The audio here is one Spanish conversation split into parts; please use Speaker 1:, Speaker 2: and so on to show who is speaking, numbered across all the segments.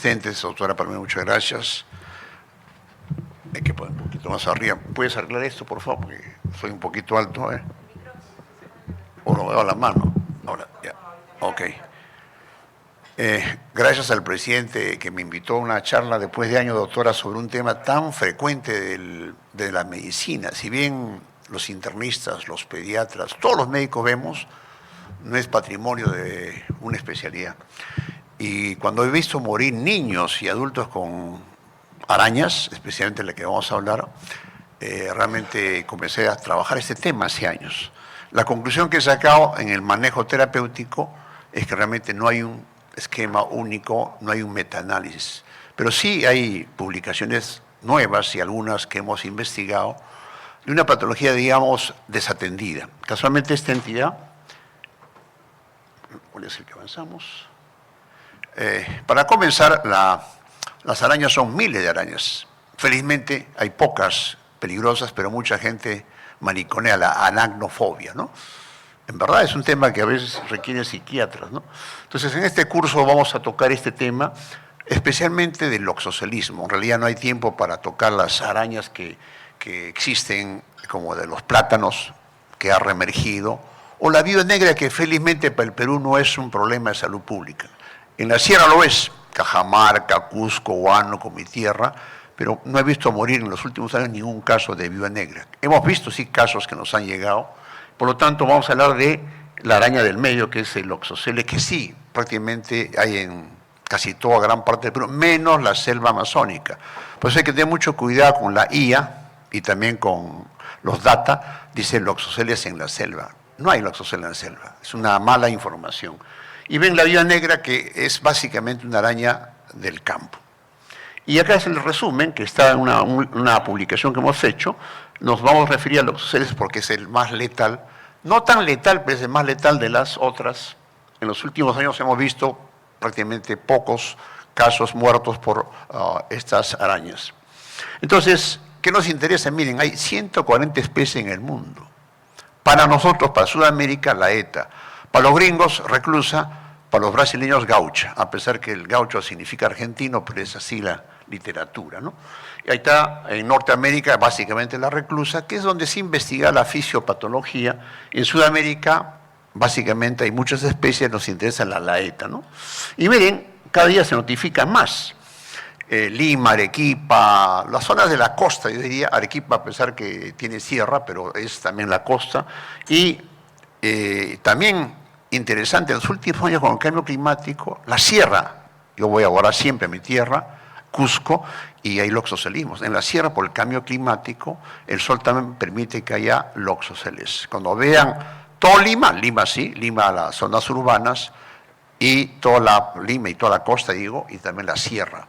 Speaker 1: Doctora Palomino, muchas gracias. Hay que poner un poquito más arriba. ¿Puedes arreglar esto, por favor? Porque soy un poquito alto, ¿eh? O no veo la mano. Ahora, ya. Ok. Gracias al presidente que me invitó a una charla después de años, doctora, sobre un tema tan frecuente de la medicina. Si bien los internistas, los pediatras, todos los médicos vemos, no es patrimonio de una especialidad. Y cuando he visto morir niños y adultos con arañas, especialmente la que vamos a hablar, realmente comencé a trabajar este tema hace años. La conclusión que he sacado en el manejo terapéutico es que realmente no hay un esquema único, no hay un metaanálisis. Pero sí hay publicaciones nuevas y algunas que hemos investigado de una patología, digamos, desatendida. Casualmente esta entidad, ¿cuál es el que avanzamos? Para comenzar, las arañas son miles de arañas. Felizmente hay pocas peligrosas, pero mucha gente mariconea la aracnofobia, ¿no? En verdad es un tema que a veces requiere psiquiatras, ¿no? Entonces, en este curso vamos a tocar este tema, especialmente del loxocelismo. En realidad no hay tiempo para tocar las arañas que existen, como de los plátanos, que ha reemergido, o la viuda negra, que felizmente para el Perú no es un problema de salud pública. En la sierra lo es, Cajamarca, Cusco, Huánuco, mi tierra, pero no he visto morir en los últimos años ningún caso de viuda negra. Hemos visto sí casos que nos han llegado, por lo tanto vamos a hablar de la araña del medio, que es el Loxosceles, que sí, prácticamente hay en casi toda gran parte del Perú, menos la selva amazónica. Por eso hay que tener mucho cuidado con la IA y también con los data, dice Loxosceles en la selva. No hay Loxosceles en la selva, es una mala información. Y ven la viuda negra, que es básicamente una araña del campo. Y acá es el resumen, que está en una publicación que hemos hecho. Nos vamos a referir a Loxosceles porque es el más letal, no tan letal, pero es el más letal de las otras. En los últimos años hemos visto prácticamente pocos casos muertos por estas arañas. Entonces, ¿qué nos interesa? Miren, hay 140 especies en el mundo. Para nosotros, para Sudamérica, la ETA. Para los gringos, reclusa. Para los brasileños, gaucha, a pesar que el gaucho significa argentino, pero es así la literatura, ¿no? Y ahí está, en Norteamérica, básicamente la reclusa, que es donde se investiga la fisiopatología. En Sudamérica, básicamente hay muchas especies, nos interesa la laeta, ¿no? Y miren, cada día se notifican más. Lima, Arequipa, las zonas de la costa, yo diría, Arequipa a pesar que tiene sierra, pero es también la costa, y también interesante, en los últimos años con el cambio climático, la sierra, yo voy ahora siempre a mi tierra, Cusco, y hay loxocelismos. En la sierra, por el cambio climático, el sol también permite que haya loxoceles. Cuando vean todo Lima, Lima sí, Lima las zonas urbanas, y toda la Lima y toda la costa, digo, y también la sierra,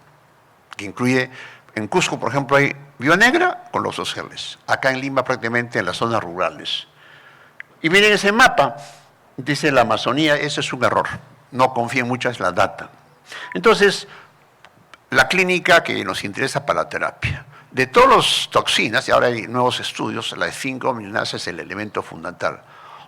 Speaker 1: que incluye, en Cusco, por ejemplo, hay viuda negra con loxoceles. Acá en Lima, prácticamente en las zonas rurales. Y miren ese mapa. Dice la Amazonía, eso es un error, no confíen mucho en la data. Entonces, la clínica que nos interesa para la terapia. De todas las toxinas, y ahora hay nuevos estudios, la 5-aminasa es el elemento fundamental.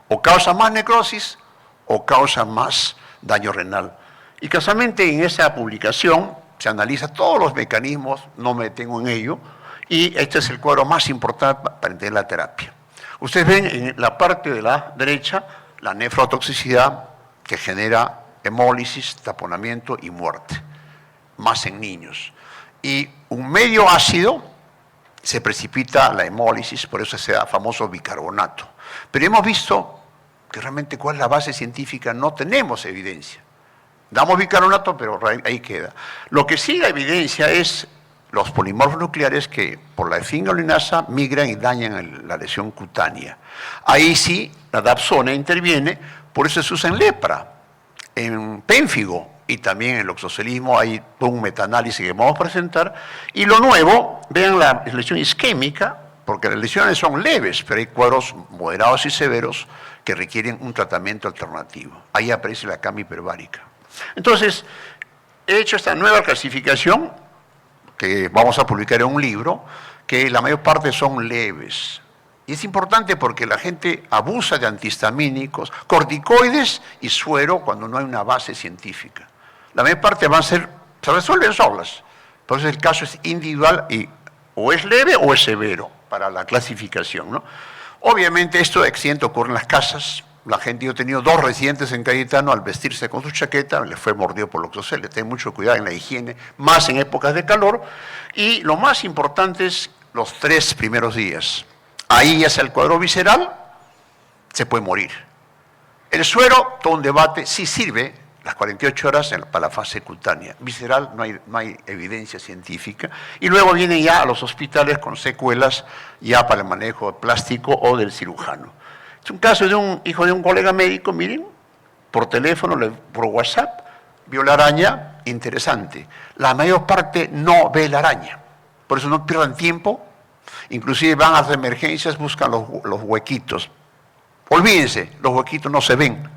Speaker 1: O causa más necrosis o causa más daño renal. Y casualmente en esa publicación se analiza todos los mecanismos, no me detengo en ello, y este es el cuadro más importante para entender la terapia. Ustedes ven en la parte de la derecha la nefrotoxicidad, que genera hemólisis, taponamiento y muerte, más en niños. Y un medio ácido se precipita la hemólisis, por eso ese famoso bicarbonato. Pero hemos visto que realmente cuál es la base científica, no tenemos evidencia. Damos bicarbonato, pero ahí queda. Lo que sí da evidencia es los polimorfos nucleares que por la 5-aminasa migran y dañan la lesión cutánea. Ahí sí la dapsona interviene, por eso se usa en lepra, en pénfigo y también en el loxocelismo. Hay un metaanálisis que vamos a presentar. Y lo nuevo, vean la lesión isquémica, porque las lesiones son leves, pero hay cuadros moderados y severos que requieren un tratamiento alternativo. Ahí aparece la cama hiperbárica. Entonces, he hecho esta nueva clasificación, que vamos a publicar en un libro, que la mayor parte son leves. Y es importante porque la gente abusa de antihistamínicos, corticoides y suero cuando no hay una base científica. La mayor parte van a ser Se resuelven solas. Por eso el caso es individual y o es leve o es severo para la clasificación, ¿no? Obviamente esto de accidente ocurre en las casas. La gente, yo he tenido 2 residentes en Cayetano, al vestirse con su chaqueta, le fue mordido por Loxosceles. Ten mucho cuidado en la higiene, más en épocas de calor. Y lo más importante es los 3 primeros días. Ahí ya es el cuadro visceral, se puede morir. El suero, todo un debate, sí sirve las 48 horas para la fase cutánea. Visceral no hay evidencia científica. Y luego vienen ya a los hospitales con secuelas ya para el manejo plástico o del cirujano. Es un caso de un hijo de un colega médico, miren, por teléfono, por WhatsApp, vio la araña, interesante. La mayor parte no ve la araña, por eso no pierdan tiempo, inclusive van a las emergencias, buscan los huequitos. Olvídense, los huequitos no se ven.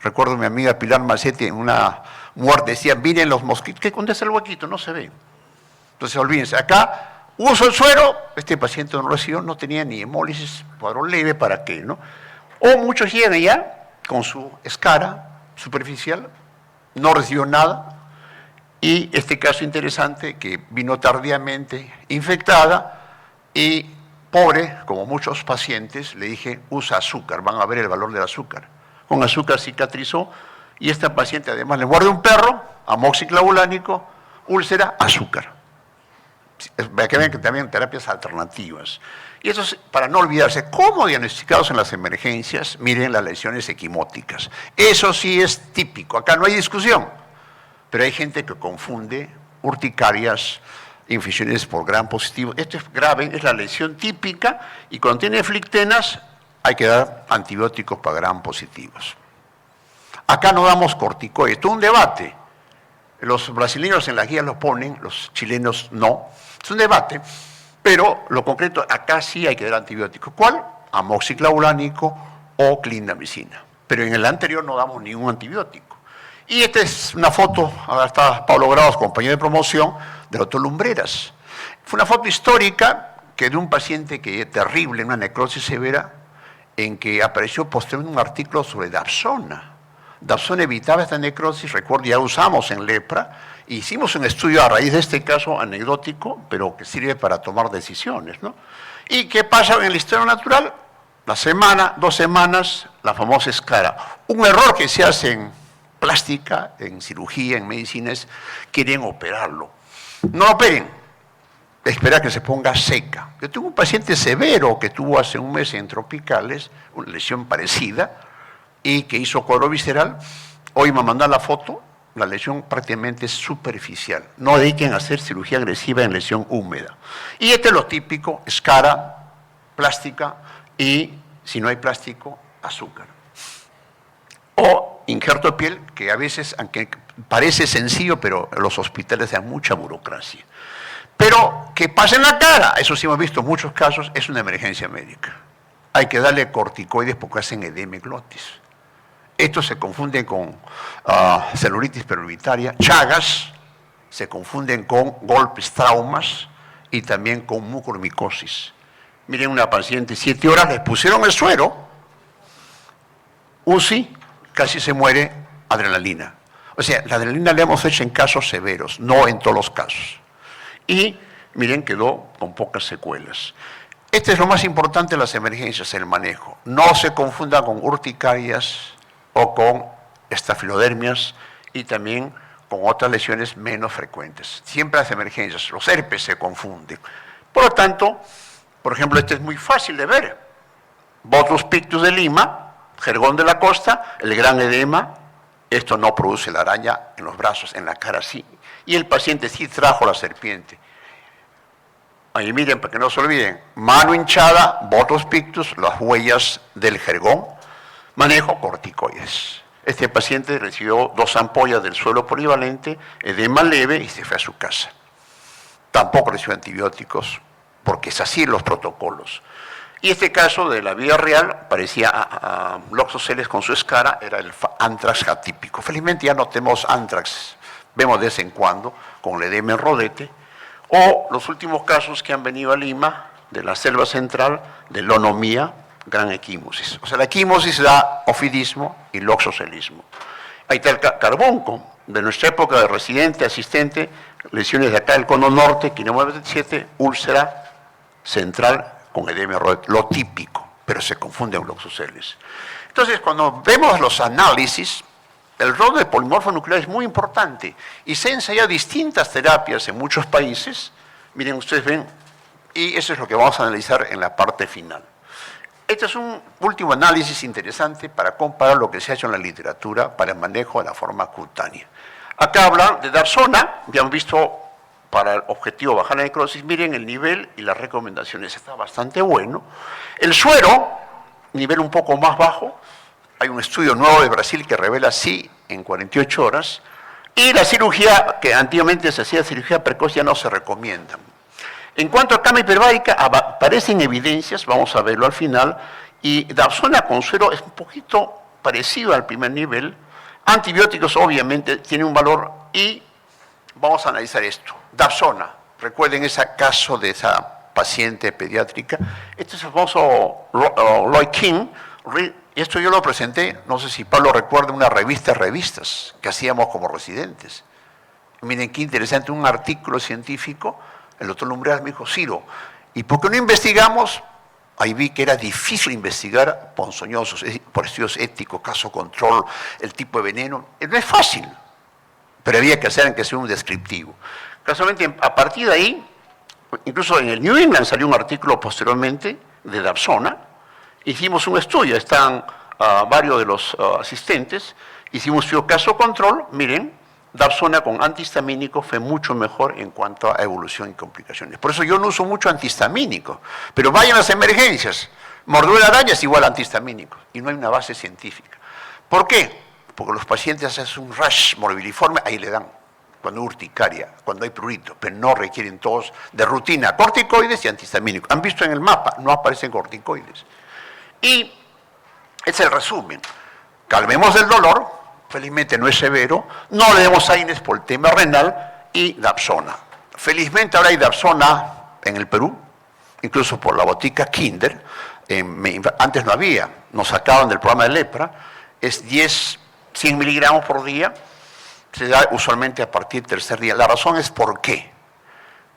Speaker 1: Recuerdo a mi amiga Pilar Macetti en una muerte, decía, miren los mosquitos, ¿dónde está el huequito? No se ve. Entonces olvídense, acá uso el suero, este paciente no recibió, no tenía ni hemólisis, cuadro leve, ¿para qué, no? O muchos llegan ya con su escara superficial, no recibió nada, y este caso interesante que vino tardíamente infectada y pobre, como muchos pacientes, le dije, usa azúcar, van a ver el valor del azúcar. Con azúcar cicatrizó y esta paciente además le muerde un perro, amoxiclavulánico, úlcera, azúcar. Para que vean que también terapias alternativas. Y eso es para no olvidarse, ¿cómo diagnosticados en las emergencias? Miren las lesiones equimóticas. Eso sí es típico, acá no hay discusión. Pero hay gente que confunde urticarias, infecciones por gram positivo. Esto es grave, es la lesión típica y cuando tiene flictenas hay que dar antibióticos para gram positivos. Acá no damos corticoides, esto es un debate. Los brasileños en las guías lo ponen, los chilenos no. Es un debate, pero lo concreto, acá sí hay que dar antibióticos. ¿Cuál? Amoxiclavulánico o clindamicina. Pero en el anterior no damos ningún antibiótico. Y esta es una foto, ahora está Pablo Grados, compañero de promoción, del doctor Lumbreras. Fue una foto histórica que de un paciente que es terrible, una necrosis severa, en que apareció posteriormente un artículo sobre Dapsona. Dapsona evitaba esta necrosis, recuerdo, ya usamos en lepra, e hicimos un estudio a raíz de este caso anecdótico, pero que sirve para tomar decisiones, ¿no? ¿Y qué pasa en el historia natural? La semana, 2 semanas, la famosa escara. Un error que se hace en plástica, en cirugía, en medicina, es quieren operarlo. No lo operen, espera que se ponga seca. Yo tengo un paciente severo que tuvo hace un mes en Tropicales, una lesión parecida, y que hizo cuadro visceral. Hoy me mandan la foto, la lesión prácticamente es superficial. No dediquen a hacer cirugía agresiva en lesión húmeda. Y este es lo típico, escara, plástica y, si no hay plástico, azúcar. O injerto de piel, que a veces, aunque parece sencillo, pero los hospitales dan mucha burocracia. Pero que pasa en la cara, eso sí hemos visto en muchos casos, es una emergencia médica. Hay que darle corticoides porque hacen edema y glotis. Estos se confunden con celulitis periuritaria, chagas, se confunden con golpes, traumas y también con mucormicosis. Miren una paciente, 7 horas le pusieron el suero, UCI, casi se muere, adrenalina. O sea, la adrenalina la hemos hecho en casos severos, no en todos los casos. Y miren, quedó con pocas secuelas. Este es lo más importante de las emergencias, el manejo. No se confunda con urticarias o con estafilodermias y también con otras lesiones menos frecuentes. Siempre las emergencias, los herpes se confunden. Por lo tanto, por ejemplo, este es muy fácil de ver. Botrus pictus de Lima, jergón de la costa, el gran edema, esto no produce la araña en los brazos, en la cara sí. Y el paciente sí trajo la serpiente. Ahí miren, para que no se olviden, mano hinchada, botrus pictus, las huellas del jergón, manejo corticoides. Este paciente recibió 2 ampollas del suelo polivalente, edema leve y se fue a su casa. Tampoco recibió antibióticos, porque es así los protocolos. Y este caso de la vida real parecía a Loxosceles con su escara, era el antrax atípico. Felizmente ya no tenemos antrax, vemos de vez en cuando con el edema en rodete, o los últimos casos que han venido a Lima, de la selva central, de lonomía, gran equimosis. O sea, la equimosis da ofidismo y loxocelismo. Ahí está el carbonco,
Speaker 2: de nuestra época de residente, asistente, lesiones de acá del cono norte, kilómetro 27, úlcera central con edema, lo típico, pero se confunden los gloxoceles. Entonces, cuando vemos los análisis, el rol del polimorfo nuclear es muy importante y se han ensayado distintas terapias en muchos países. Miren, ustedes ven, y eso es lo que vamos a analizar en la parte final. Este es un último análisis interesante para comparar lo que se ha hecho en la literatura para el manejo de la forma cutánea. Acá hablan de Dapsona, ya han visto para el objetivo bajar la necrosis, miren el nivel y las recomendaciones, está bastante bueno. El suero, nivel un poco más bajo, hay un estudio nuevo de Brasil que revela sí en 48 horas, y la cirugía, que antiguamente se hacía cirugía precoz, ya no se recomienda. En cuanto a cama hiperbárica, aparecen evidencias, vamos a verlo al final, y Dapsona con suero es un poquito parecido al primer nivel. Antibióticos obviamente tienen un valor y vamos a analizar esto. Dapsona, recuerden ese caso de esa paciente pediátrica, este es el famoso Roy King, esto yo lo presenté, no sé si Pablo recuerda, una revista de revistas que hacíamos como residentes. Miren qué interesante, un artículo científico. El doctor Lumbreras me dijo, Ciro, ¿y por qué no investigamos? Ahí vi que era difícil investigar ponzoñosos, por estudios éticos, caso control, el tipo de veneno. No es fácil, pero había que hacer un descriptivo. Casualmente, a partir de ahí, incluso en el New England salió un artículo posteriormente de Dapsona. Hicimos un estudio, están varios de los asistentes, hicimos un caso control, miren, Dapsona con antihistamínico fue mucho mejor en cuanto a evolución y complicaciones. Por eso yo no uso mucho antihistamínico, pero vayan a las emergencias, mordedura de araña es igual a antihistamínico, y no hay una base científica. ¿Por qué? Porque los pacientes hacen un rash morbiliforme, ahí le dan, cuando hay urticaria, cuando hay prurito, pero no requieren todos de rutina, corticoides y antihistamínicos. Han visto en el mapa, no aparecen corticoides. Y es el resumen, calmemos el dolor, felizmente no es severo, no le demos AINES por el tema renal y Dapsona. Felizmente ahora hay Dapsona en el Perú, incluso por la botica Kinder, antes no había, nos sacaban del programa de lepra, es 100 miligramos por día, se da usualmente a partir del tercer día. La razón es ¿por qué?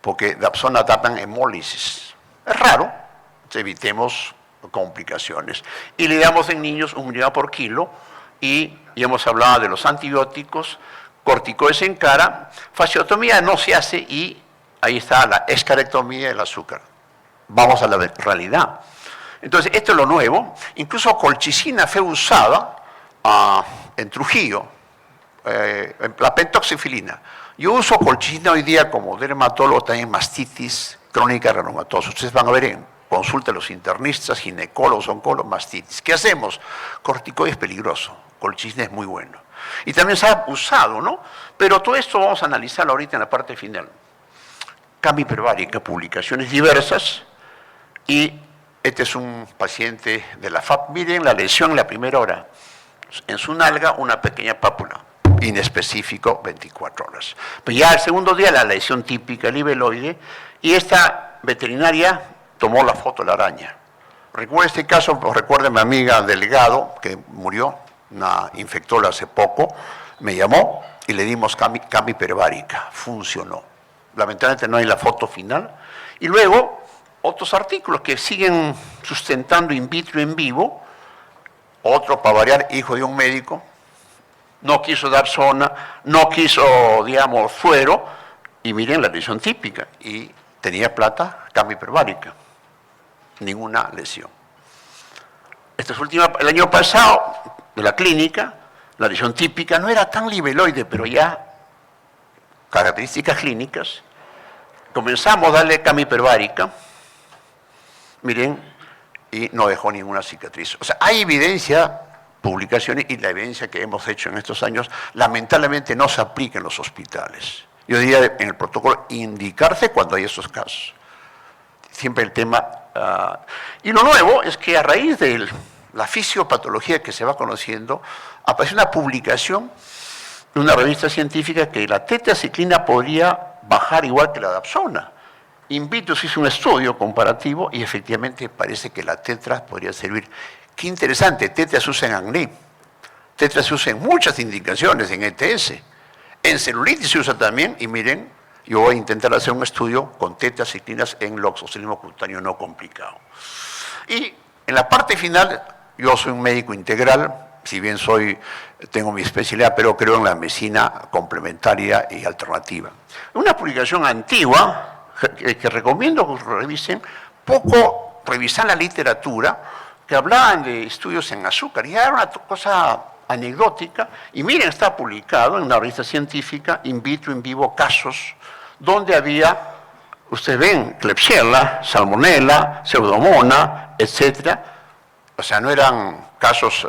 Speaker 2: Porque Dapsona tapan hemólisis. Es raro, evitemos complicaciones. Y le damos en niños 1 miligramo por kilo, y ya hemos hablado de los antibióticos, corticoides en cara, fasciotomía no se hace y ahí está la escarectomía del azúcar. Vamos a la realidad. Entonces, esto es lo nuevo. Incluso colchicina fue usada en Trujillo, la pentoxifilina. Yo uso colchicina hoy día como dermatólogo, también mastitis crónica reumatosa. Ustedes van a ver en consulta a los internistas, ginecólogos, oncólogos, mastitis. ¿Qué hacemos? Corticoides es peligroso, colchicina es muy bueno. Y también se ha usado, ¿no? Pero todo esto vamos a analizarlo ahorita en la parte final. Cama hiperbárica, publicaciones diversas, y este es un paciente de la FAP. Miren la lesión en la primera hora. En su nalga, una pequeña pápula, inespecífico, 24 horas. Pero ya el segundo día, la lesión típica libeloide, y esta veterinaria tomó la foto de la araña. Recuerda este caso, pues recuerda mi amiga Delgado, que murió, una infectóloga hace poco, me llamó y le dimos cama hiperbárica, funcionó. Lamentablemente no hay la foto final. Y luego, otros artículos que siguen sustentando in vitro y en vivo, otro para variar, hijo de un médico, no quiso dar zona, no quiso, digamos, suero, y miren la lesión típica, y tenía plata, cama hiperbárica, ninguna lesión. Esta es el año pasado, de la clínica, la lesión típica no era tan libeloide, pero ya características clínicas, comenzamos a darle cama hiperbárica, miren, y no dejó ninguna cicatriz. O sea, hay evidencia, publicaciones, y la evidencia que hemos hecho en estos años, lamentablemente no se aplica en los hospitales. Yo diría en el protocolo indicarse cuando hay estos casos. Siempre el tema. Y lo nuevo es que a raíz de la fisiopatología que se va conociendo, aparece una publicación de una revista científica que la tetraciclina podría bajar igual que la Dapsona. In vitro se hizo un estudio comparativo y efectivamente parece que la tetra podría servir. Qué interesante, tetra se usa en acné, tetra se usa en muchas indicaciones, en ETS. En celulitis se usa también, y miren, yo voy a intentar hacer un estudio con tetracyclinas en loxoscelismo cutáneo no complicado. Y en la parte final, yo soy un médico integral, si bien tengo mi especialidad, pero creo en la medicina complementaria y alternativa. Una publicación antigua, que recomiendo que revisen, poco revisan la literatura, que hablaban de estudios en azúcar, y era una cosa anecdótica, y miren, está publicado en una revista científica, in vitro, in vivo, casos, donde había, ustedes ven, Klebsiella, Salmonella, Pseudomonas, etcétera. O sea, no eran casos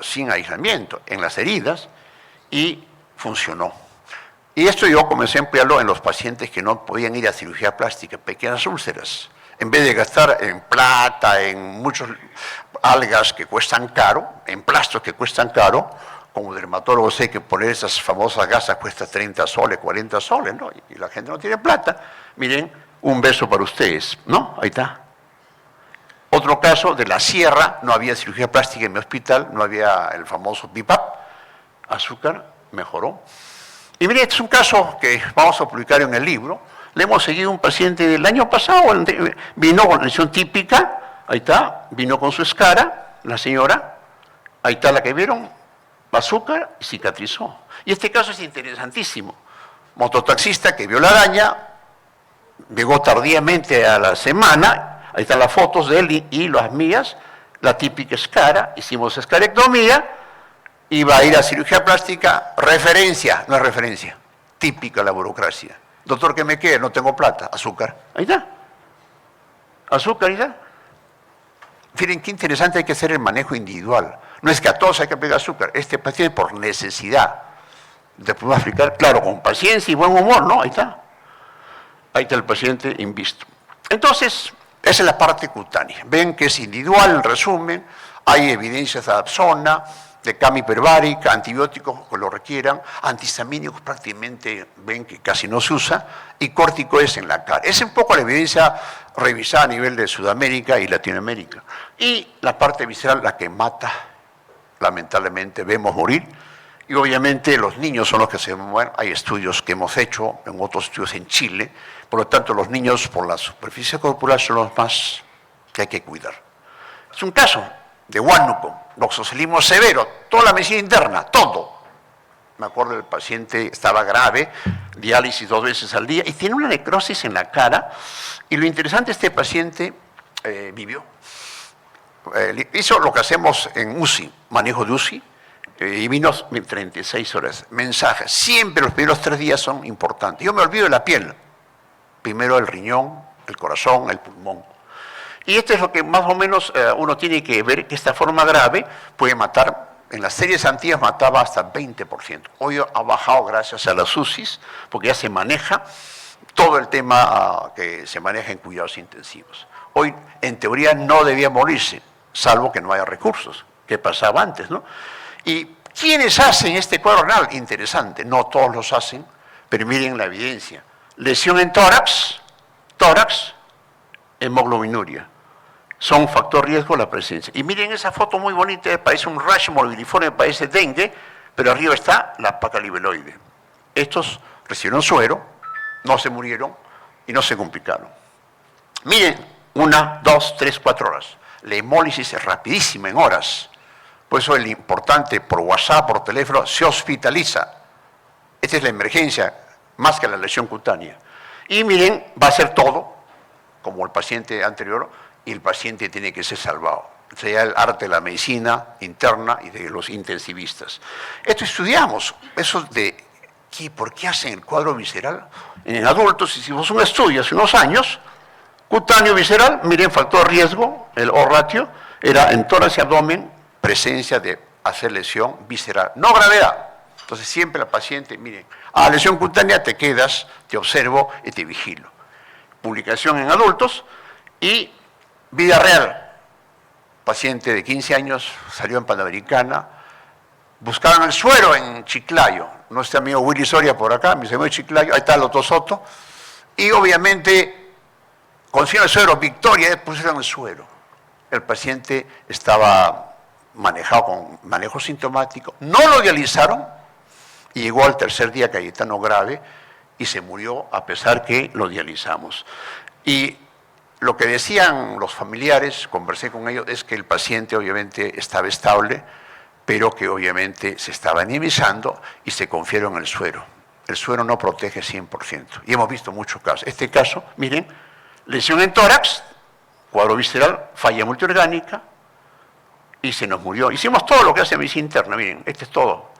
Speaker 2: sin aislamiento, en las heridas, y funcionó. Y esto yo comencé a emplearlo en los pacientes que no podían ir a cirugía plástica, pequeñas úlceras. En vez de gastar en plata, en muchos algas que cuestan caro, en plastos que cuestan caro, como dermatólogo sé que poner esas famosas gasas cuesta 30 soles, 40 soles, ¿no? Y la gente no tiene plata. Miren, un beso para ustedes, ¿no? Ahí está. Otro caso de la sierra, no había cirugía plástica en mi hospital, no había el famoso BIPAP, azúcar, mejoró. Y miren, este es un caso que vamos a publicar en el libro. Le hemos seguido un paciente del año pasado, vino con lesión típica, ahí está, vino con su escara, la señora, ahí está la que vieron, azúcar y cicatrizó. Y este caso es interesantísimo. Mototaxista que vio la araña, llegó tardíamente a la semana, ahí están las fotos de él y las mías, la típica escara, hicimos escarectomía, iba a ir a cirugía plástica, referencia, no es referencia, típica la burocracia. Doctor, ¿qué me queda? No tengo plata, azúcar, ahí está. Azúcar, ahí está. Miren qué interesante, hay que hacer el manejo individual. No es que a todos hay que aplicar azúcar, este paciente por necesidad. Después va a explicar, claro, con paciencia y buen humor, ¿no? Ahí está. Ahí está el paciente invisto. Entonces, esa es la parte cutánea. Ven que es individual, en resumen, hay evidencias de Dapsona, de cama hiperbárica, antibióticos que lo requieran, antihistamínicos prácticamente ven que casi no se usa, y corticoides en la cara. Es un poco la evidencia revisada a nivel de Sudamérica y Latinoamérica. Y la parte visceral, la que mata, lamentablemente, vemos morir, y obviamente los niños son los que se mueren. Hay estudios que hemos hecho, en otros estudios en Chile, por lo tanto los niños por la superficie corporal son los más que hay que cuidar. Es un caso de Huánuco, loxoscelismo severo, toda la medicina interna, todo. Me acuerdo del paciente, estaba grave, diálisis 2 veces al día, y tiene una necrosis en la cara, y lo interesante, este paciente vivió. Hizo lo que hacemos en UCI, manejo de UCI, y vino 36 horas. Mensajes, siempre los primeros 3 días son importantes. Yo me olvido de la piel, primero el riñón, el corazón, el pulmón. Y esto es lo que más o menos uno tiene que ver, que esta forma grave puede matar, en las series antiguas mataba hasta 20%. Hoy ha bajado gracias a las UCIs, porque ya se maneja todo el tema que se maneja en cuidados intensivos. Hoy, en teoría, no debía morirse, salvo que no haya recursos, que pasaba antes, ¿no? ¿Y quiénes hacen este cuadro renal? Interesante, no todos los hacen, pero miren la evidencia. Lesión en tórax, hemoglobinuria. Son factor riesgo la presencia. Y miren esa foto muy bonita, parece un rash morbilliforme, parece dengue, pero arriba está la placa libeloide. Estos recibieron suero, no se murieron y no se complicaron. Miren, 1, 2, 3, 4 horas. La hemólisis es rapidísima, en horas. Por eso es importante, por WhatsApp, por teléfono, se hospitaliza. Esta es la emergencia, más que la lesión cutánea. Y miren, va a ser todo, como el paciente anterior, y el paciente tiene que ser salvado. Sería el arte de la medicina interna y de los intensivistas. Esto estudiamos, eso de ¿por qué hacen el cuadro visceral? En adultos hicimos un estudio hace unos años, cutáneo visceral, miren, factor de riesgo, el O-ratio, era en tórax y abdomen, presencia de hacer lesión visceral, no gravedad. Entonces siempre el paciente, miren, lesión cutánea, te quedas, te observo y te vigilo. Publicación en adultos y vida real. Paciente de 15 años, salió en Panamericana, buscaron el suero en Chiclayo, nuestro amigo Willy Soria por acá, mi amigo de Chiclayo, ahí está Loto Soto, y obviamente consiguieron el suero, Victoria, pusieron el suero. El paciente estaba manejado con manejo sintomático, no lo dializaron, y llegó al tercer día Cayetano grave y se murió a pesar que lo dializamos. Y lo que decían los familiares, conversé con ellos, es que el paciente obviamente estaba estable, pero que obviamente se estaba anemizando y se confió en el suero. El suero no protege 100%. Y hemos visto muchos casos. Este caso, miren, lesión en tórax, cuadro visceral, falla multiorgánica, y se nos murió. Hicimos todo lo que hace medicina interna, miren, este es todo.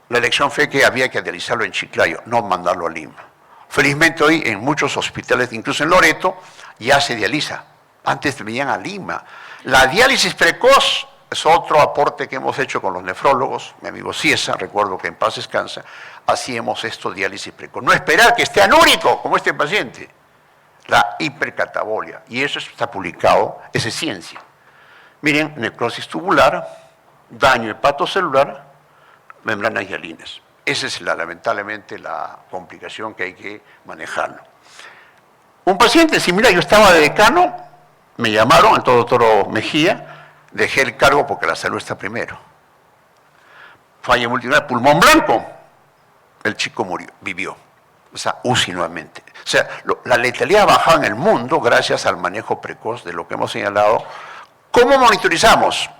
Speaker 2: La elección fue que había que dializarlo en Chiclayo, no mandarlo a Lima. Felizmente hoy en muchos hospitales, incluso en Loreto, ya se dializa. Antes venían a Lima. La diálisis precoz es otro aporte que hemos hecho con los nefrólogos. Mi amigo Ciesa, recuerdo que en paz descansa, hacíamos esto, diálisis precoz. No esperar que esté anúrico, como este paciente. La hipercatabolia. Y eso está publicado, es ciencia. Miren, necrosis tubular, daño hepatocelular, membranas hialinas. Esa es lamentablemente la complicación que hay que manejarlo. Un paciente similar, yo estaba de decano, me llamaron, el doctor Mejía, dejé el cargo porque la salud está primero. Falla multinacional, pulmón blanco, el chico murió, vivió. O sea, UCI nuevamente. O sea, la letalidad ha bajado en el mundo gracias al manejo precoz de lo que hemos señalado. ¿Cómo monitorizamos?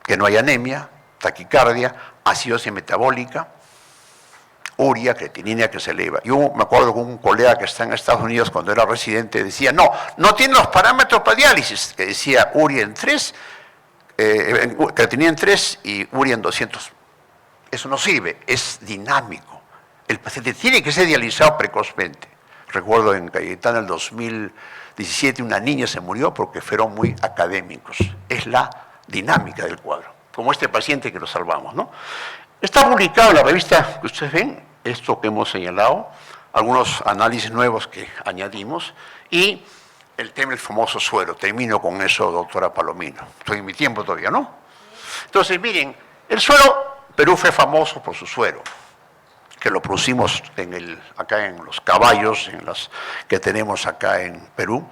Speaker 2: Que no haya anemia, taquicardia, acidosis metabólica, urea, creatinina que se eleva. Yo me acuerdo con un colega que está en Estados Unidos cuando era residente, decía, no tiene los parámetros para diálisis, que decía urea en 3, creatinina en 3 y urea en 200. Eso no sirve, es dinámico. El paciente tiene que ser dializado precozmente. Recuerdo en Cayetano en el 2017 una niña se murió porque fueron muy académicos. Es la dinámica del cuadro, como este paciente que lo salvamos, ¿no? Está publicado en la revista que ustedes ven, esto que hemos señalado, algunos análisis nuevos que añadimos y el tema del famoso suero. Termino con eso, doctora Palomino. Estoy en mi tiempo todavía, ¿no? Entonces, miren, el suero, Perú fue famoso por su suero, que lo producimos acá en los caballos, en las que tenemos acá en Perú.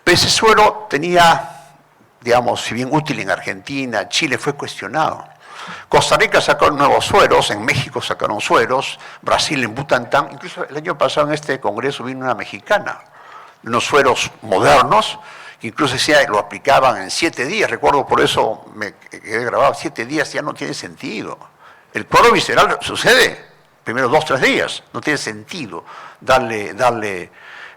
Speaker 2: Pero ese suero tenía, digamos, si bien útil en Argentina, Chile fue cuestionado. Costa Rica sacó nuevos sueros, en México sacaron sueros, Brasil en Butantán, incluso el año pasado en este congreso vino una mexicana, unos sueros modernos, que incluso decía, lo aplicaban en 7 días, recuerdo, por eso me quedé grabado, 7 días ya no tiene sentido. El cuadro visceral sucede, primero 2-3 días, no tiene sentido darle.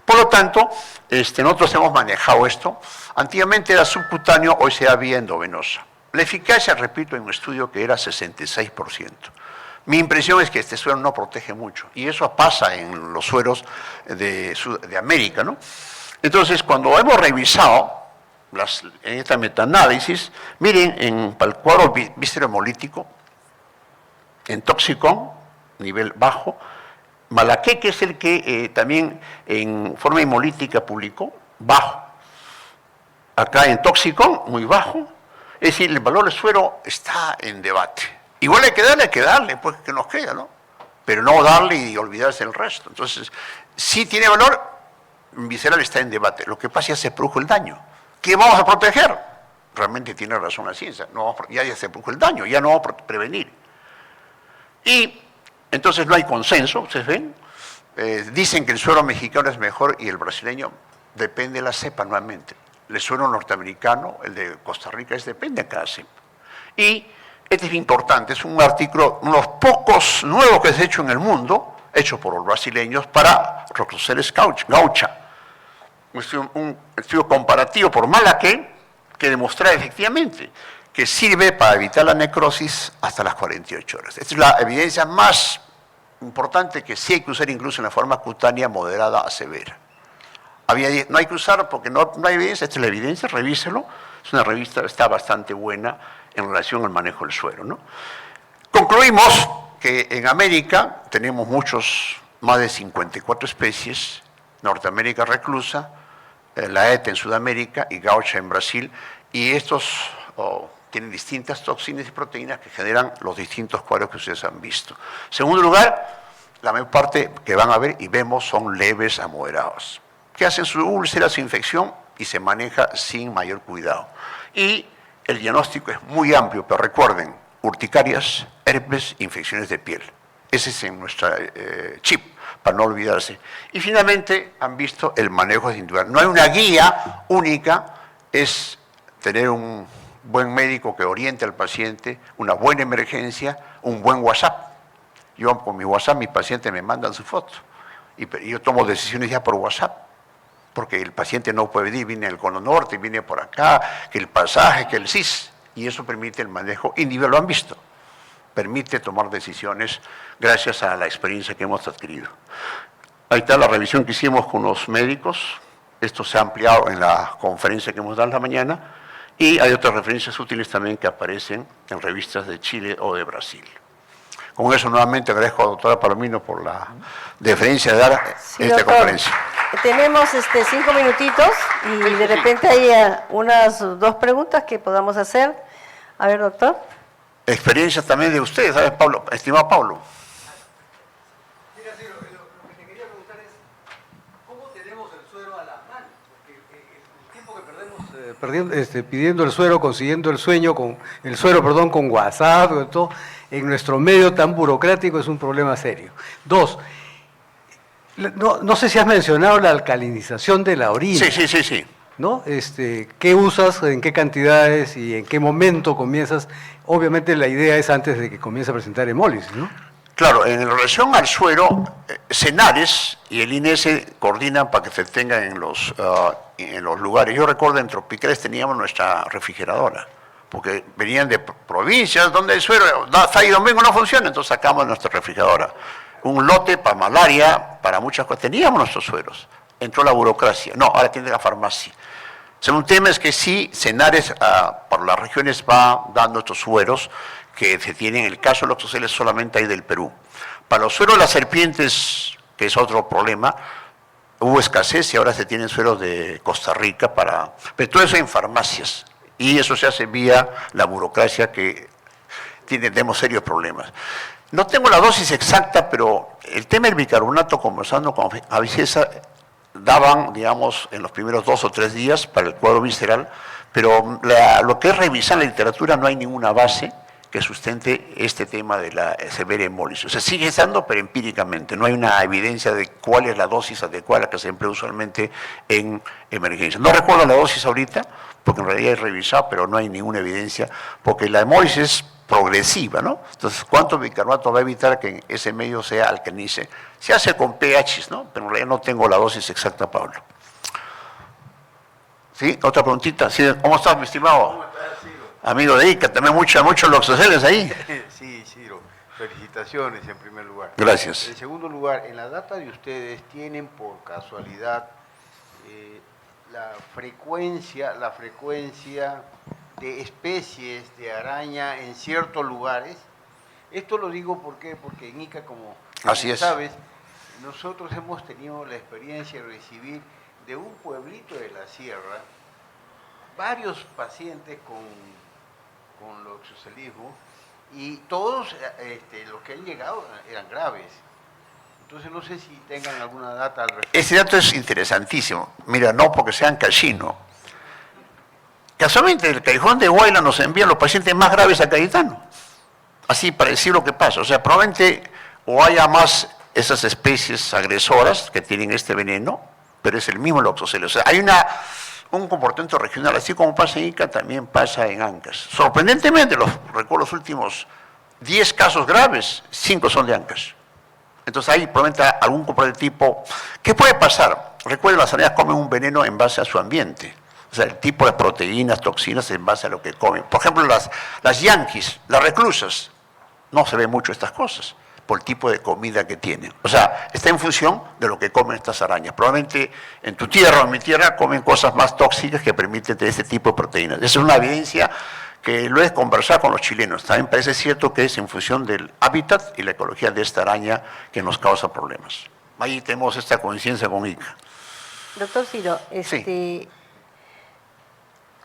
Speaker 2: Por lo tanto, nosotros hemos manejado esto, antiguamente era subcutáneo, hoy se da vía endovenosa. La eficacia, repito, en un estudio que era 66%. Mi impresión es que este suero no protege mucho, y eso pasa en los sueros de América, ¿no? Entonces, cuando hemos revisado en esta metaanálisis, miren, para el cuadro viscerohemolítico, en Toxicón, nivel bajo, Malaqué, que es el que también en forma hemolítica publicó, bajo. Acá en Toxicón, muy bajo. Es decir, el valor del suero está en debate. Igual hay que darle, pues que nos queda, ¿no? Pero no darle y olvidarse el resto. Entonces, sí tiene valor, visceral está en debate. Lo que pasa es que ya se produjo el daño. ¿Qué vamos a proteger? Realmente tiene razón la ciencia. Ya se produjo el daño, ya no vamos a prevenir. Y entonces no hay consenso, ustedes ven. Dicen que el suero mexicano es mejor y el brasileño depende de la cepa nuevamente. El suero norteamericano, el de Costa Rica, depende de cada cepa. Y este es importante, es un artículo, uno de los pocos nuevos que se ha hecho en el mundo, hecho por los brasileños para Rhopsoceles gaucha. Un estudio comparativo por Malaqué que demuestra efectivamente que sirve para evitar la necrosis hasta las 48 horas. Esta es la evidencia más importante que sí hay que usar incluso en la forma cutánea moderada a severa. No hay que usar porque no hay evidencia, esta es la evidencia, revíselo. Es una revista que está bastante buena en relación al manejo del suero, ¿no? Concluimos que en América tenemos más de 54 especies, Norteamérica reclusa, la ETA en Sudamérica y gaucha en Brasil, y estos tienen distintas toxinas y proteínas que generan los distintos cuadros que ustedes han visto. En segundo lugar, la mayor parte que van a ver y vemos son leves a moderados, que hacen su úlcera, su infección y se maneja sin mayor cuidado. Y el diagnóstico es muy amplio, pero recuerden,
Speaker 1: urticarias, herpes, infecciones de piel. Ese es en nuestra chip, para no olvidarse. Y finalmente han visto el manejo individual. No hay una guía única, es tener un buen médico que oriente al paciente, una buena emergencia, un buen WhatsApp. Yo con mi WhatsApp, mis pacientes me mandan su foto y yo tomo decisiones ya por WhatsApp, porque el paciente no puede venir, viene del cono norte, viene por acá, que el pasaje, que el CIS, y eso permite el manejo individual, lo han visto, permite tomar decisiones gracias a la experiencia que hemos adquirido. Ahí está la revisión que hicimos con los médicos, esto se ha ampliado en la conferencia que hemos dado en la mañana, y hay otras referencias útiles también que aparecen en revistas de Chile o de Brasil. Con eso nuevamente agradezco a la doctora Palomino por la deferencia de dar esta
Speaker 3: doctor,
Speaker 1: conferencia.
Speaker 3: Tenemos 5 minutitos y de repente hay unas 2 preguntas que podamos hacer. A ver, doctor.
Speaker 1: Experiencias también de ustedes, ¿sabes, Pablo? Estimado Pablo.
Speaker 4: Mira, sí, lo que te quería preguntar es, ¿cómo tenemos el suero a la mano? Porque el tiempo que perdemos pidiendo el suero, consiguiendo el suero, con WhatsApp, y todo, en nuestro medio tan burocrático es un problema serio. 2, no sé si has mencionado la alcalinización de la orina.
Speaker 1: Sí.
Speaker 4: ¿No? ¿Qué usas, en qué cantidades y en qué momento comienzas? Obviamente la idea es antes de que comience a presentar hemólisis, ¿no?
Speaker 1: Claro, en relación al suero, Senares y el INES coordinan para que se tenga en los lugares. Yo recuerdo en Tropicales teníamos nuestra refrigeradora, porque venían de provincias donde el suero, sábado y domingo no funciona, entonces sacamos nuestra refrigeradora. Un lote para malaria, para muchas cosas. Teníamos nuestros sueros. Entró la burocracia. No, ahora tiene la farmacia. O sea, un tema es que sí, Senares por las regiones va dando estos sueros que se tienen, en el caso de los oxoceles solamente hay del Perú. Para los sueros de las serpientes, que es otro problema, hubo escasez y ahora se tienen sueros de Costa Rica pero todo eso en farmacias. Y eso se hace vía la burocracia que tenemos serios problemas. No tengo la dosis exacta, pero el tema del bicarbonato, conversando con Avicesa, daban, digamos, en los primeros 2 o 3 días para el cuadro visceral, pero lo que es revisar la literatura no hay ninguna base que sustente este tema de la severa hemólisis. O sea, sigue estando, pero empíricamente. No hay una evidencia de cuál es la dosis adecuada que se emplea usualmente en emergencia. No recuerdo la dosis ahorita, porque en realidad he revisado, pero no hay ninguna evidencia, porque la hemólisis es progresiva, ¿no? Entonces, ¿cuánto bicarbonato va a evitar que ese medio sea alcalinice? Se hace con pH, ¿no? Pero en realidad no tengo la dosis exacta, Pablo. ¿Sí? ¿Otra preguntita? ¿Sí? ¿Cómo estás, mi estimado?
Speaker 5: ¿Cómo estás, Ciro?
Speaker 1: Amigo de ICA, también muchos loxoceles ahí.
Speaker 5: Sí, Ciro. Felicitaciones en primer lugar.
Speaker 1: Gracias.
Speaker 5: En segundo lugar, en la data de ustedes tienen por casualidad la frecuencia de especies de araña en ciertos lugares. Esto lo digo porque en ICA, como sabes, nosotros hemos tenido la experiencia de recibir de un pueblito de la sierra varios pacientes con loxocelismo y todos los que han llegado eran graves. Entonces no sé si tengan alguna data al respecto.
Speaker 1: Ese dato es interesantísimo. Mira, no porque sean Cachino. Casualmente el Callejón de Huayla nos envía los pacientes más graves a Cayetano. Así para decir lo que pasa. O sea, probablemente o haya más esas especies agresoras que tienen este veneno, pero es el mismo loxoceles. O sea, hay un comportamiento regional, así como pasa en Ica, también pasa en Ancash. Sorprendentemente, recuerdo los últimos 10 casos graves, 5 son de Ancash. Entonces hay probablemente algún comportamiento tipo. ¿Qué puede pasar? Recuerden, las arañas comen un veneno en base a su ambiente. O sea, el tipo de proteínas, toxinas en base a lo que comen. Por ejemplo, las yanquis, las reclusas, no se ve mucho estas cosas por el tipo de comida que tienen. O sea, está en función de lo que comen estas arañas. Probablemente en tu tierra o en mi tierra comen cosas más tóxicas que permiten tener este tipo de proteínas. Esa es una evidencia que lo he conversado con los chilenos. También parece cierto que es en función del hábitat y la ecología de esta araña que nos causa problemas. Ahí tenemos esta coincidencia con ICA.
Speaker 3: Doctor Ciro,
Speaker 1: Sí.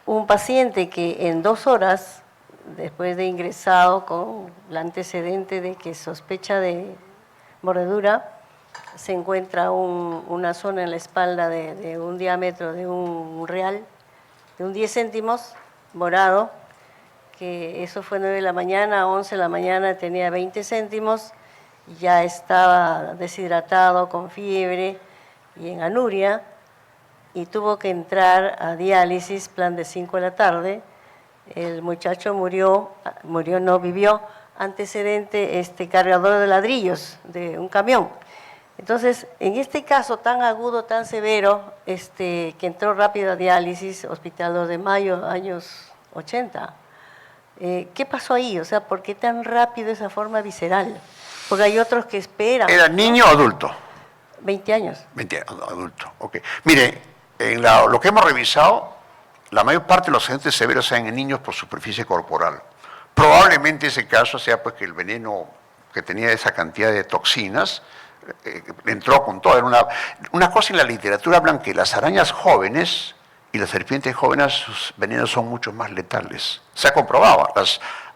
Speaker 3: Un paciente que en 2 horas, después de ingresado con el antecedente de que sospecha de mordedura, se encuentra una zona en la espalda de un diámetro de un real, de un 10 céntimos, morado, que eso fue 9 de la mañana, 11 de la mañana tenía 20 céntimos, ya estaba deshidratado, con fiebre y en anuria, y tuvo que entrar a diálisis, plan de 5 de la tarde. El muchacho vivió, antecedente cargador de ladrillos de un camión. Entonces, en este caso tan agudo, tan severo, que entró rápido a diálisis, Hospital 2 de Mayo, años 80, ¿qué pasó ahí? O sea, ¿por qué tan rápido esa forma visceral? Porque hay otros que esperan.
Speaker 1: ¿Era niño o adulto?
Speaker 3: 20 años.
Speaker 1: 20 años, adulto, ok. Mire, en lo que hemos revisado, la mayor parte de los accidentes severos sean en niños por superficie corporal. Probablemente ese caso sea pues que el veneno que tenía esa cantidad de toxinas entró con todo. Una cosa en la literatura hablan que las arañas jóvenes y las serpientes jóvenes, sus venenos son mucho más letales. Se ha comprobado.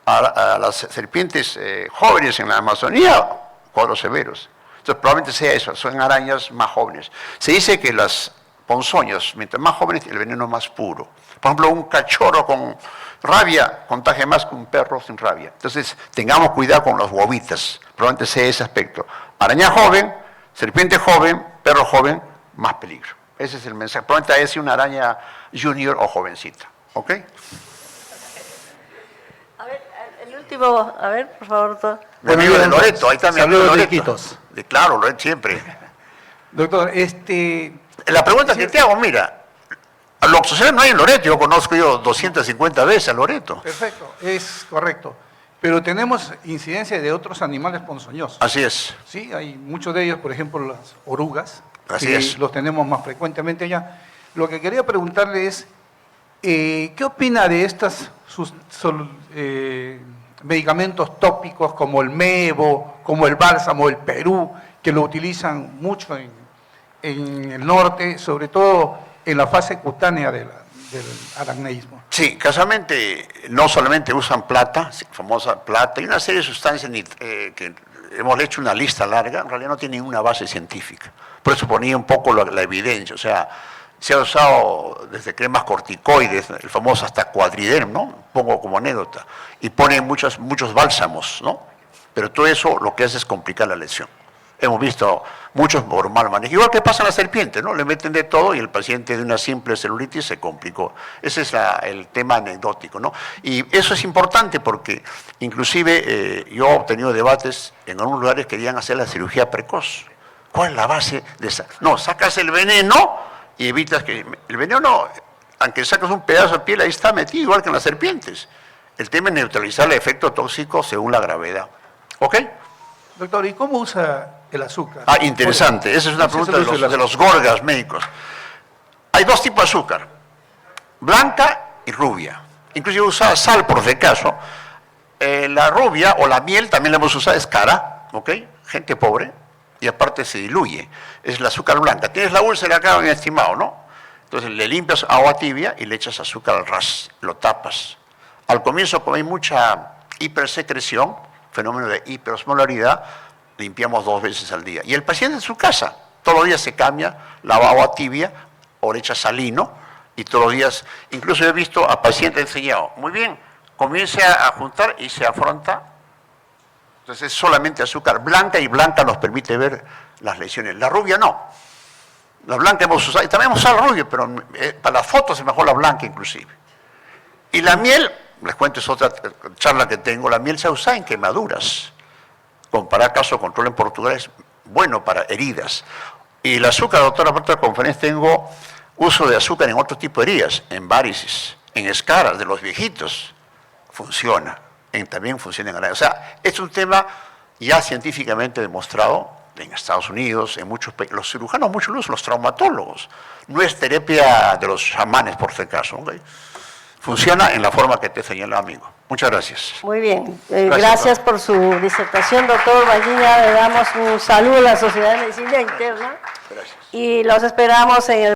Speaker 1: Las serpientes jóvenes en la Amazonía, cuadros severos. Entonces probablemente sea eso, son arañas más jóvenes. Se dice que las ponzoñas, mientras más jóvenes, el veneno es más puro. Por ejemplo, un cachorro con rabia contagia más que un perro sin rabia. Entonces, tengamos cuidado con los huevitas. Probablemente sea ese aspecto. Araña joven, serpiente joven, perro joven, más peligro. Ese es el mensaje. Probablemente es una araña junior o jovencita. ¿Ok?
Speaker 3: A ver, el último, a ver, por favor, doctor.
Speaker 1: Mi amigo de Loreto, ahí está mi amigo de
Speaker 4: Saludos de
Speaker 1: Loreto.
Speaker 4: Iquitos.
Speaker 1: Claro, Loreto siempre.
Speaker 4: Doctor,
Speaker 1: La pregunta que te hago, mira, lo social no hay en Loreto, yo conozco 250 veces a Loreto.
Speaker 4: perfecto, es correcto. Pero tenemos incidencia de otros animales ponzoñosos.
Speaker 1: Así es.
Speaker 4: Sí, hay muchos de ellos, por ejemplo, las orugas.
Speaker 1: Así
Speaker 4: que
Speaker 1: es.
Speaker 4: los tenemos más frecuentemente allá. Lo que quería preguntarle es, ¿qué opina de estos medicamentos tópicos como el Mevo, como el bálsamo, el Perú, que lo utilizan mucho en el norte, sobre todo en la fase cutánea del aracneísmo?
Speaker 1: Sí, casualmente no solamente usan plata, famosa plata, y una serie de sustancias que hemos hecho una lista larga, en realidad no tienen ninguna base científica. Por eso ponía un poco la evidencia, o sea, se ha usado desde cremas corticoides, el famoso hasta Cuadriderm, ¿no? Pongo como anécdota, y ponen muchos bálsamos, ¿no? Pero todo eso lo que hace es complicar la lesión. Hemos visto muchos por mal manejo. Igual que pasa en la serpiente, ¿no? Le meten de todo y el paciente de una simple celulitis se complicó. Ese es el tema anecdótico, ¿no? Y eso es importante porque inclusive yo he tenido debates en algunos lugares que querían hacer la cirugía precoz. ¿Cuál es la base de esa? No, sacas el veneno y evitas que... El veneno, aunque sacas un pedazo de piel, ahí está metido, igual que en las serpientes. El tema es neutralizar el efecto tóxico según la gravedad. ¿Ok?
Speaker 4: Doctor, ¿y cómo usa el azúcar?
Speaker 1: Ah, interesante. Esa es una pregunta de los gorgas médicos. Hay dos tipos de azúcar, blanca y rubia. Inclusive usa sal por si acaso. La rubia o la miel también la hemos usado, es cara, ¿ok? Gente pobre, y aparte se diluye. Es el azúcar blanca. Tienes la úlcera acá, mi estimado, ¿no? Entonces le limpias agua tibia y le echas azúcar al ras, lo tapas. Al comienzo, como hay mucha hipersecreción, fenómeno de hiperosmolaridad, limpiamos 2 veces al día. Y el paciente en su casa, todos los días se cambia, lava agua tibia o le echa salino, y todos los días, incluso he visto a pacientes enseñados, muy bien, comience a juntar y se afronta. Entonces es solamente azúcar blanca, y blanca nos permite ver las lesiones. La rubia no. La blanca hemos usado, y también hemos usado la rubia, pero para las fotos es mejor la blanca inclusive. Y la miel, les cuento, es otra charla que tengo, la miel se usa en quemaduras. Comparar caso control en Portugal es bueno para heridas. Y el azúcar, doctora, aparte de la conferencia, tengo uso de azúcar en otro tipo de heridas, en varices, en escaras de los viejitos. Funciona. También funciona en arañas. O sea, es un tema ya científicamente demostrado en Estados Unidos, en muchos países. Los cirujanos muchos lo usan, los traumatólogos. No es terapia de los chamanes, por si acaso. ¿Okay? Funciona en la forma que te señala, amigo. Muchas gracias.
Speaker 3: Muy bien. Gracias por su disertación, doctor Valliña. Le damos un saludo a la Sociedad de Medicina Interna.
Speaker 1: Gracias.
Speaker 3: Y los esperamos en el